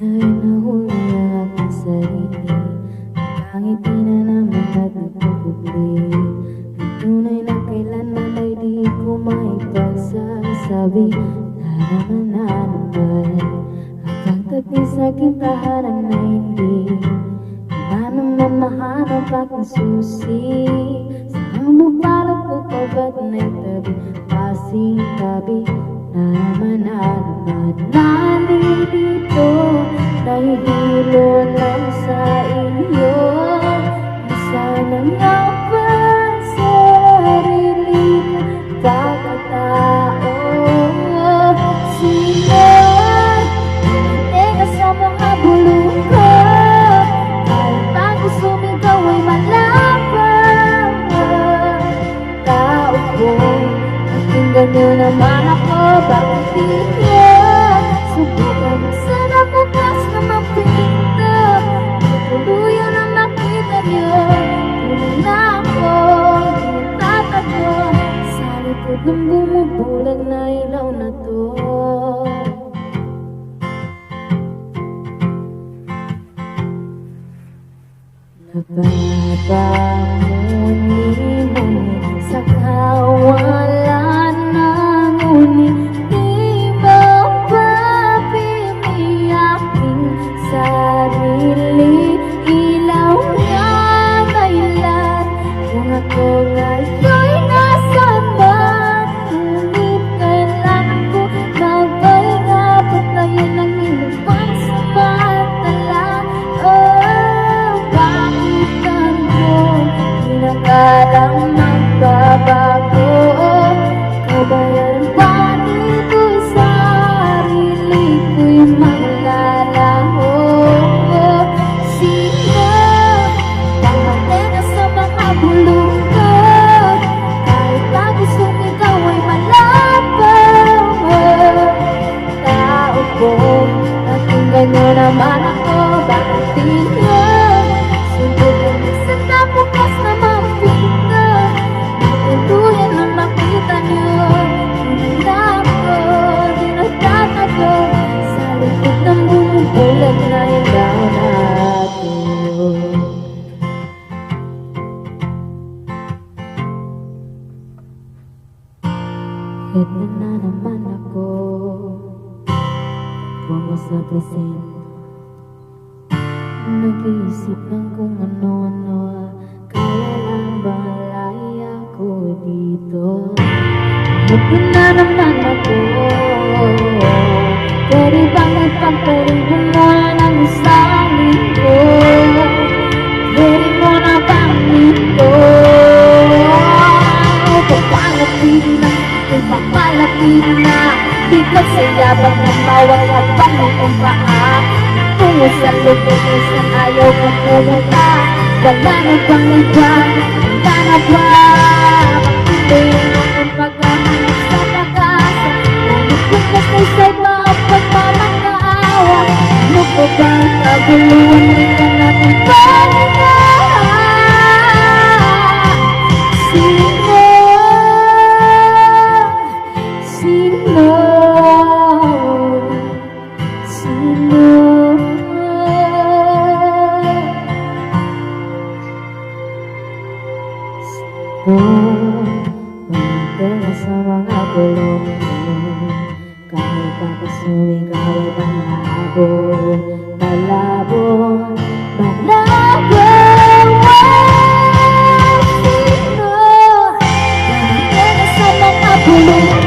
Ay nahuli ang aking sarili. Nakangiti na naman at nagpupubli. Ang tunay na kailanman ay di ko maipagsasabi. Naraman na naman hanggang tabi sa aking tahanan na hindi na naman mahanap aking susi. Saan lupalot ko pa ba't naitabi? Pasing-tabi naman na naman. Nandito nahihilo lang sa iyo. Sana nga ba sarili pagkatao? Sino teka sa mga bulong ko? Kahit bago sumigaw ay malabang tao ko. Pakinggan niyo naman ako, bakit di niyo subukan? Sana bukas na mapinto, tuluyan na makita niyo. Tunay na ako, tinatatago sa likod ng bumubulag na ilaw na to. Napapamuni-muni sa kawalan ng uni. Di ba papili aking sarili? Ilaw na kailan kung ako ngayon'y nasaan man? Ngunit kailangan ko magpahinga, patayin ang iyong pansamantala. Pinakalang magbabago, kabayan ba dito'y sarili ko'y maglalaho? Sino pamatenga sa mga bulong ko? Kahit bago sumigaw ay malabang tao ko. Pakinggan niyo naman ako, bakit di niyo subukan? Sana bukas na mapinto, tuluyan na makita niyo. Tunay na ako, di nagtatago sa likod ng bumubulag na ilaw natin. Ito na naman ako, tungo sa present. Nag-iisip lang kung ano-ano, kaya lang ba laya ko dito? Ito na naman ako, pwede bang ipagpalibo mo ng isang linggo? Pwede mo na bang dito? Papalapitin na, papalapitin na, di ka sa yabang ng bawat habang ng paa. Tungo sa lupot kung ayaw kong pumunta. Wala na bang iba? Wala na ba? Pagpili ang pagkahanap sa pag-asa. Langit kong kasay ba ang pagmamakaawa? Ano pa ba ang kaguluhan? Hindi natin palinga. Sino? Sino? Sino? Pagdating sa mga bulong ko, kahit ako sumigaw ay malabo, malabo, malabo. Sino? Pagdating sa mga bulong